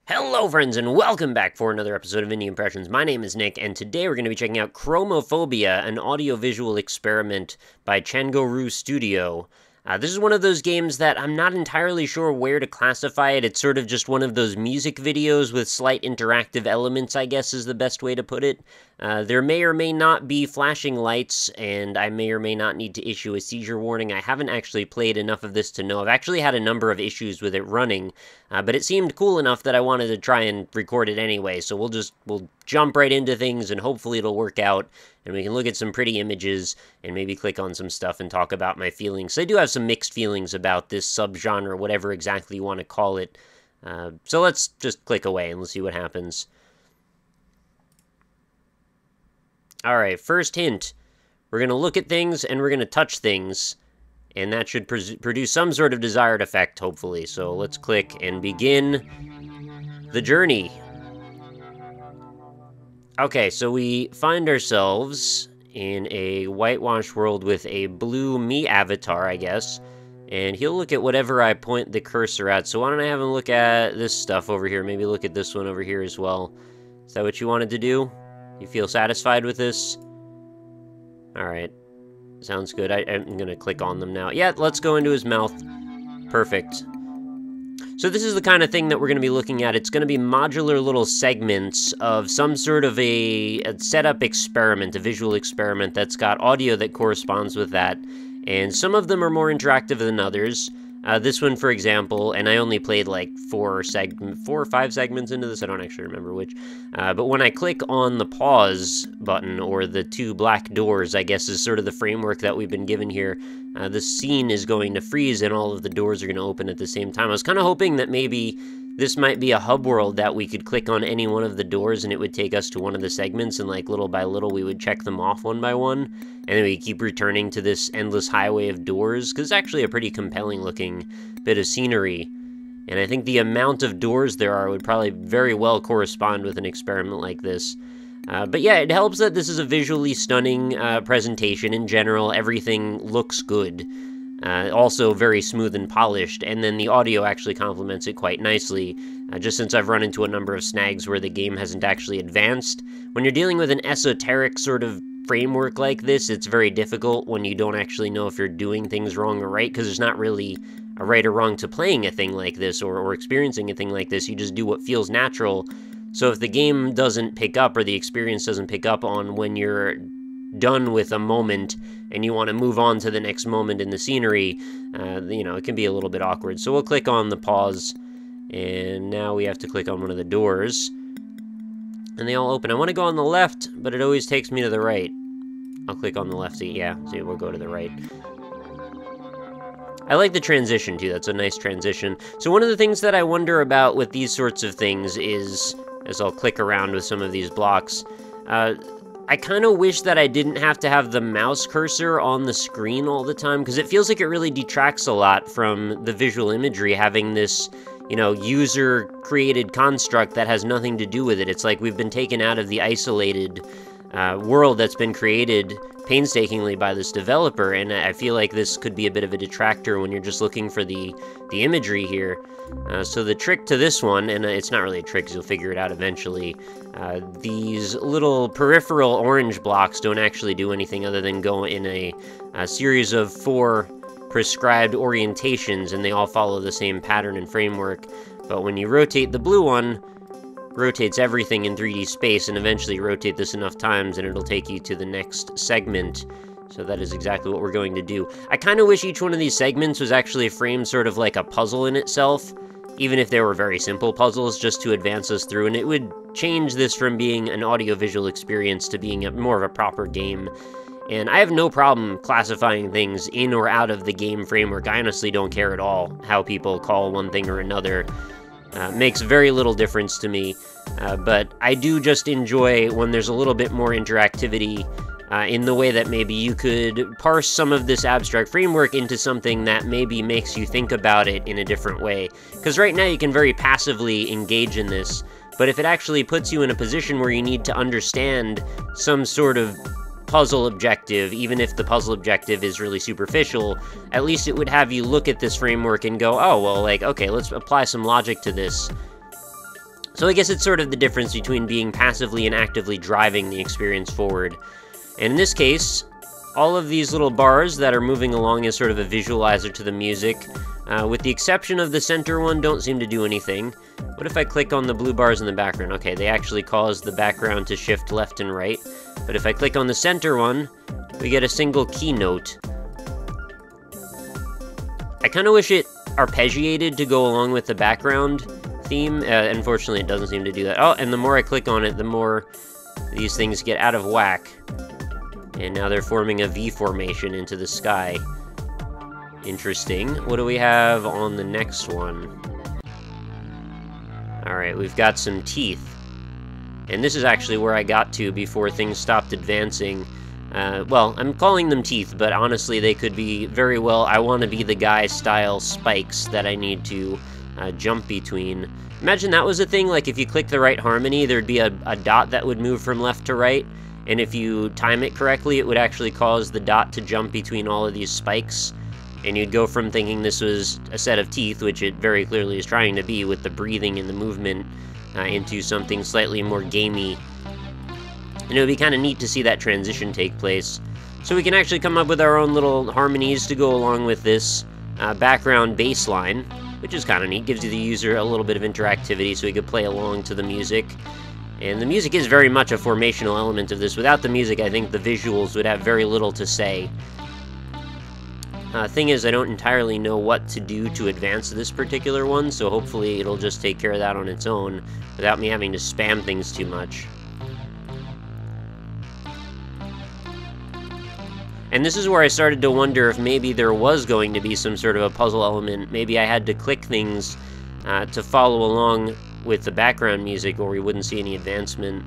Hello friends and welcome back for another episode of Indie Impressions. My name is Nick and today we're going to be checking out Chromophobia, an audiovisual experiment by Changoru Studio. This is one of those games that I'm not entirely sure where to classify it. It's sort of just one of those music videos with slight interactive elements, I guess is the best way to put it. There may or may not be flashing lights, and I may or may not need to issue a seizure warning. I haven't actually played enough of this to know. I've actually had a number of issues with it running, but it seemed cool enough that I wanted to try and record it anyway, so we'll jump right into things, and hopefully it'll work out, and we can look at some pretty images, and maybe click on some stuff and talk about my feelings. I do have some mixed feelings about this subgenre, whatever exactly you want to call it. So let's just click away, and let's see what happens. Alright, first hint. We're going to look at things, and we're going to touch things, and that should produce some sort of desired effect, hopefully. So let's click and begin the journey. Okay, so we find ourselves in a whitewashed world with a blue me avatar, I guess, and he'll look at whatever I point the cursor at. So why don't I have him look at this stuff over here? Maybe look at this one over here as well. Is that what you wanted to do? You feel satisfied with this? Alright. Sounds good. I'm gonna click on them now. Yeah, let's go into his mouth. Perfect. So this is the kind of thing that we're going to be looking at. It's going to be modular little segments of some sort of a setup experiment, a visual experiment that's got audio that corresponds with that. And some of them are more interactive than others. This one, for example, and I only played like 4 or 5 segments into this, I don't actually remember which. But when I click on the pause button, or the 2 black doors, I guess is sort of the framework that we've been given here, the scene is going to freeze and all of the doors are going to open at the same time. I was kind of hoping that maybe this might be a hub world that we could click on any one of the doors and it would take us to one of the segments, and like little by little we would check them off one by one, and then we keep returning to this endless highway of doors, because it's actually a pretty compelling looking bit of scenery, and I think the amount of doors there are would probably very well correspond with an experiment like this. But yeah, it helps that this is a visually stunning presentation in general. Everything looks good. Also very smooth and polished, and then the audio actually complements it quite nicely, just since I've run into a number of snags where the game hasn't actually advanced. When you're dealing with an esoteric sort of framework like this, it's very difficult when you don't actually know if you're doing things wrong or right, because there's not really a right or wrong to playing a thing like this, or experiencing a thing like this. You just do what feels natural. So if the game doesn't pick up, or the experience doesn't pick up on when you're done with a moment and you want to move on to the next moment in the scenery, you know, it can be a little bit awkward. So we'll click on the pause, and now we have to click on one of the doors, and they all open. I want to go on the left, but it always takes me to the right. I'll click on the left. Yeah, see, we'll go to the right. I like the transition too. That's a nice transition. So one of the things that I wonder about with these sorts of things is, as I'll click around with some of these blocks, I kind of wish that I didn't have to have the mouse cursor on the screen all the time, because it feels like it really detracts a lot from the visual imagery, having this, you know, user-created construct that has nothing to do with it. It's like we've been taken out of the isolated world that's been created painstakingly by this developer, and I feel like this could be a bit of a detractor when you're just looking for the imagery here. So the trick to this one, and it's not really a trick because you'll figure it out eventually, these little peripheral orange blocks don't actually do anything other than go in a series of 4 prescribed orientations, and they all follow the same pattern and framework. But when you rotate the blue one, rotates everything in 3D space, and eventually rotate this enough times and it'll take you to the next segment. So that is exactly what we're going to do. I kind of wish each one of these segments was actually framed sort of like a puzzle in itself, even if they were very simple puzzles, just to advance us through, and it would change this from being an audiovisual experience to being more of a proper game. And I have no problem classifying things in or out of the game framework. I honestly don't care at all how people call one thing or another. Makes very little difference to me, but I do just enjoy when there's a little bit more interactivity in the way that maybe you could parse some of this abstract framework into something that maybe makes you think about it in a different way. Because right now you can very passively engage in this, but if it actually puts you in a position where you need to understand some sort of puzzle objective, even if the puzzle objective is really superficial, at least it would have you look at this framework and go, oh, well, like, okay, let's apply some logic to this. So I guess it's sort of the difference between being passively and actively driving the experience forward. And in this case, all of these little bars that are moving along as sort of a visualizer to the music, with the exception of the center one, don't seem to do anything. What if I click on the blue bars in the background? Okay, they actually cause the background to shift left and right. But if I click on the center one, we get a single keynote. I kind of wish it arpeggiated to go along with the background theme. Unfortunately, it doesn't seem to do that. Oh, and the more I click on it, the more these things get out of whack. And now they're forming a V formation into the sky. Interesting. What do we have on the next one? Alright, we've got some teeth. And this is actually where I got to before things stopped advancing. Well, I'm calling them teeth, but honestly they could be very well I want to be the guy style spikes that I need to jump between. Imagine that was a thing, like if you click the right harmony, there'd be a dot that would move from left to right, and if you time it correctly, it would actually cause the dot to jump between all of these spikes, and you'd go from thinking this was a set of teeth, which it very clearly is trying to be with the breathing and the movement, into something slightly more gamey. And it would be kind of neat to see that transition take place. So we can actually come up with our own little harmonies to go along with this background bass line, which is kind of neat. Gives you the user a little bit of interactivity so he could play along to the music. And the music is very much a formational element of this. Without the music, I think the visuals would have very little to say. Thing is, I don't entirely know what to do to advance this particular one, so hopefully it'll just take care of that on its own without me having to spam things too much. And this is where I started to wonder if maybe there was going to be some sort of a puzzle element. Maybe I had to click things to follow along with the background music, or we wouldn't see any advancement.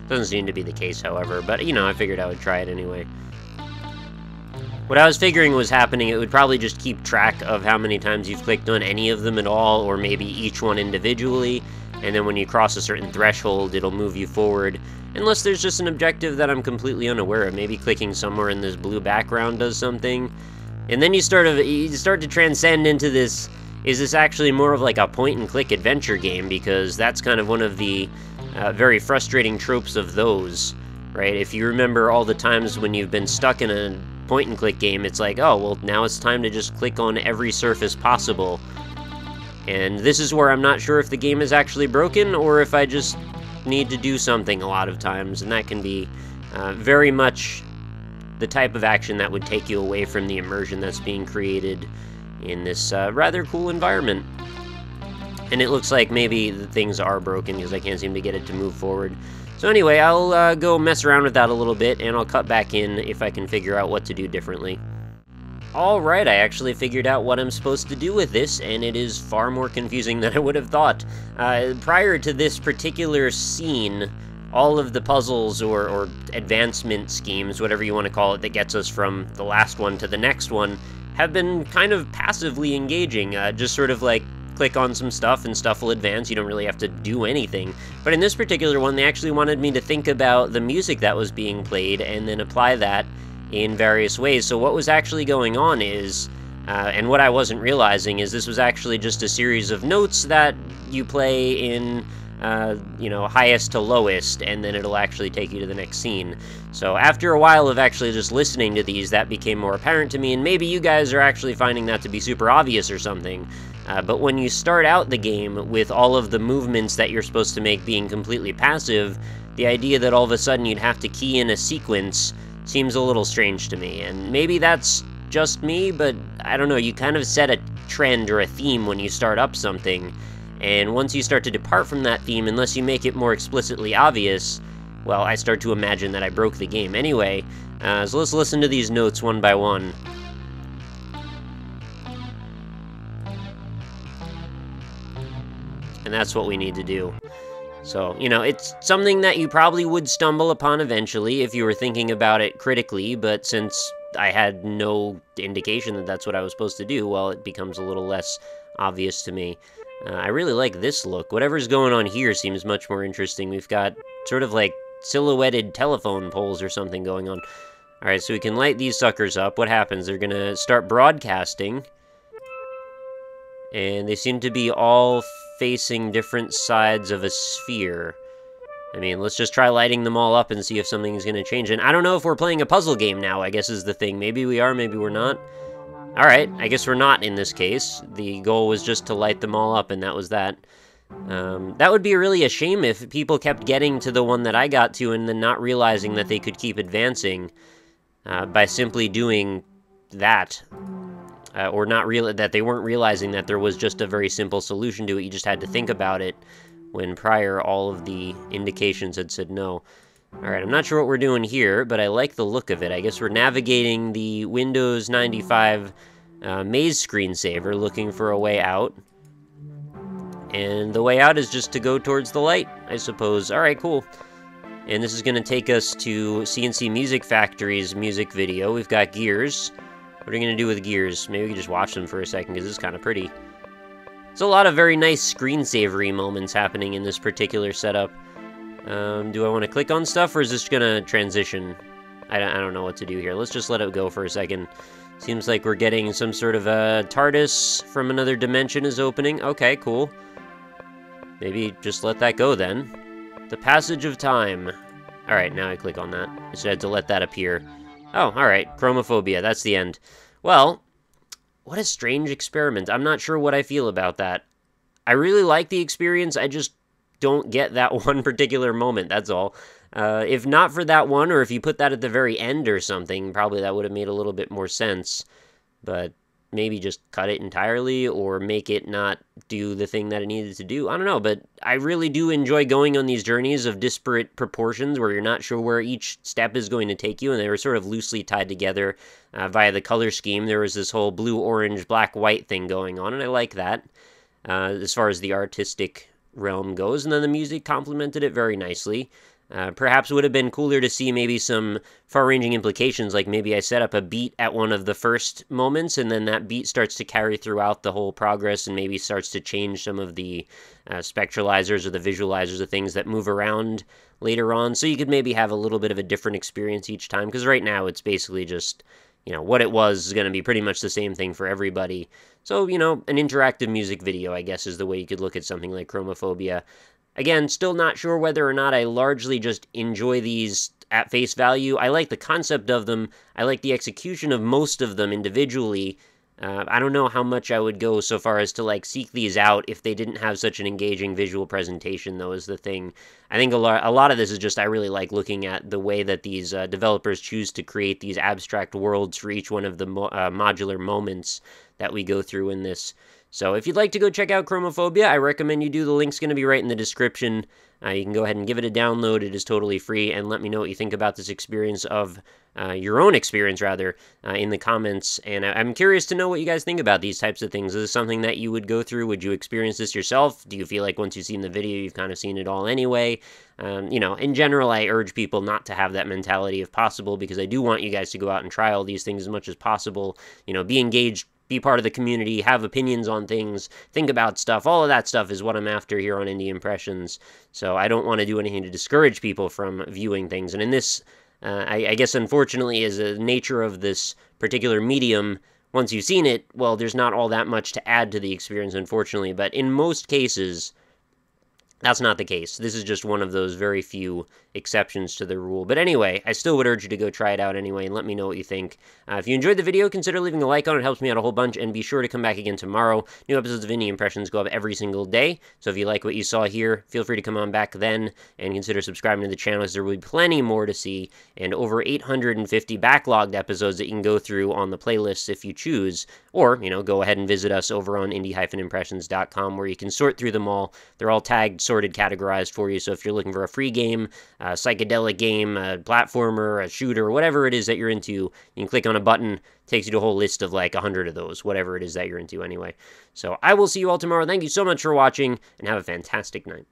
Doesn't seem to be the case, however, but, you know, I figured I would try it anyway. What I was figuring was happening, it would probably just keep track of how many times you've clicked on any of them at all, or maybe each one individually, and then when you cross a certain threshold, it'll move you forward. Unless there's just an objective that I'm completely unaware of. Maybe clicking somewhere in this blue background does something. And then you start to transcend into this, is this actually more of like a point-and-click adventure game? Because that's kind of one of the very frustrating tropes of those, right? If you remember all the times when you've been stuck in a point-and-click game, it's like, oh, well, now it's time to just click on every surface possible. And this is where I'm not sure if the game is actually broken, or if I just need to do something a lot of times, and that can be very much the type of action that would take you away from the immersion that's being created in this rather cool environment. And it looks like maybe the things are broken because I can't seem to get it to move forward. So anyway, I'll go mess around with that a little bit, and I'll cut back in if I can figure out what to do differently. Alright, I actually figured out what I'm supposed to do with this, and it is far more confusing than I would have thought. Prior to this particular scene, all of the puzzles or advancement schemes, whatever you want to call it, that gets us from the last one to the next one, have been kind of passively engaging, just sort of like click on some stuff and stuff will advance. You don't really have to do anything. But in this particular one, they actually wanted me to think about the music that was being played and then apply that in various ways. So what was actually going on is, and what I wasn't realizing is this was actually just a series of notes that you play in, you know, highest to lowest, and then it'll actually take you to the next scene. So after a while of actually just listening to these, that became more apparent to me, and maybe you guys are actually finding that to be super obvious or something. But when you start out the game with all of the movements that you're supposed to make being completely passive, the idea that all of a sudden you'd have to key in a sequence seems a little strange to me. And maybe that's just me, but I don't know, you kind of set a trend or a theme when you start up something, and once you start to depart from that theme, unless you make it more explicitly obvious, well, I start to imagine that I broke the game. Anyway, so let's listen to these notes one by one. And that's what we need to do. So, you know, it's something that you probably would stumble upon eventually if you were thinking about it critically, but since I had no indication that that's what I was supposed to do, well, it becomes a little less obvious to me. I really like this look. Whatever's going on here seems much more interesting. We've got sort of like silhouetted telephone poles or something going on. Alright, so we can light these suckers up. What happens? They're gonna start broadcasting. And they seem to be all facing different sides of a sphere. I mean, let's just try lighting them all up and see if something's gonna change. And I don't know if we're playing a puzzle game now, I guess is the thing. Maybe we are, maybe we're not. Alright, I guess we're not in this case. The goal was just to light them all up, and that was that. That would be really a shame if people kept getting to the one that I got to and then not realizing that they could keep advancing by simply doing that. Or that they weren't realizing that there was just a very simple solution to it. You just had to think about it when prior all of the indications had said no. Alright, I'm not sure what we're doing here, but I like the look of it. I guess we're navigating the Windows 95 maze screensaver, looking for a way out. And the way out is just to go towards the light, I suppose. Alright, cool. And this is going to take us to CNC Music Factory's music video. We've got gears. What are you going to do with gears? Maybe we can just watch them for a second, because this is kind of pretty. There's a lot of very nice screensavery moments happening in this particular setup. Do I want to click on stuff, or is this going to transition? I don't know what to do here. Let's just let it go for a second. Seems like we're getting some sort of a TARDIS from another dimension is opening. Okay, cool. Maybe just let that go then. The passage of time. Alright, now I click on that. I just had to let that appear. Oh, alright. Chromophobia. That's the end. Well, what a strange experiment. I'm not sure what I feel about that. I really like the experience, I just don't get that one particular moment, that's all. If not for that one, or if you put that at the very end or something, probably that would have made a little bit more sense. But maybe just cut it entirely, or make it not do the thing that it needed to do. I don't know, but I really do enjoy going on these journeys of disparate proportions where you're not sure where each step is going to take you, and they were sort of loosely tied together via the color scheme. There was this whole blue, orange, black, white thing going on, and I like that as far as the artistic realm goes, and then the music complemented it very nicely. Perhaps it would have been cooler to see maybe some far-ranging implications, like maybe I set up a beat at one of the first moments, and then that beat starts to carry throughout the whole progress, and maybe starts to change some of the spectralizers or the visualizers, the things that move around later on, so you could maybe have a little bit of a different experience each time, because right now it's basically just, you know, what it was is going to be pretty much the same thing for everybody. So, you know, an interactive music video, I guess, is the way you could look at something like Chromophobia. Again, still not sure whether or not I largely just enjoy these at face value. I like the concept of them. I like the execution of most of them individually. I don't know how much I would go so far as to, like, seek these out if they didn't have such an engaging visual presentation, though, is the thing. I think a lot of this is just I really like looking at the way that these developers choose to create these abstract worlds for each one of the modular moments that we go through in this. So if you'd like to go check out Chromophobia, I recommend you do. The link's going to be right in the description. You can go ahead and give it a download. It is totally free, and let me know what you think about this experience of your own experience, rather, in the comments. And I'm curious to know what you guys think about these types of things. Is this something that you would go through? Would you experience this yourself? Do you feel like once you've seen the video, you've kind of seen it all anyway? You know, in general, I urge people not to have that mentality if possible, because I do want you guys to go out and try all these things as much as possible. You know, be engaged, be part of the community, have opinions on things, think about stuff. All of that stuff is what I'm after here on Indie Impressions. So I don't want to do anything to discourage people from viewing things. And in this, I guess unfortunately, is the nature of this particular medium, once you've seen it, well, there's not all that much to add to the experience, unfortunately. But in most cases, that's not the case. This is just one of those very few exceptions to the rule. But anyway, I still would urge you to go try it out anyway, and let me know what you think. If you enjoyed the video, consider leaving a like on it. It helps me out a whole bunch, and be sure to come back again tomorrow. New episodes of Indie Impressions go up every single day, so if you like what you saw here, feel free to come on back then, and consider subscribing to the channel, as there will be plenty more to see, and over 850 backlogged episodes that you can go through on the playlists if you choose, or, you know, go ahead and visit us over on indie-impressions.com, where you can sort through them all. They're all tagged, sorted, categorized for you, so if you're looking for a free game, a psychedelic game, a platformer, a shooter, whatever it is that you're into, you can click on a button, takes you to a whole list of like 100 of those, whatever it is that you're into anyway. So I will see you all tomorrow. Thank you so much for watching, and have a fantastic night.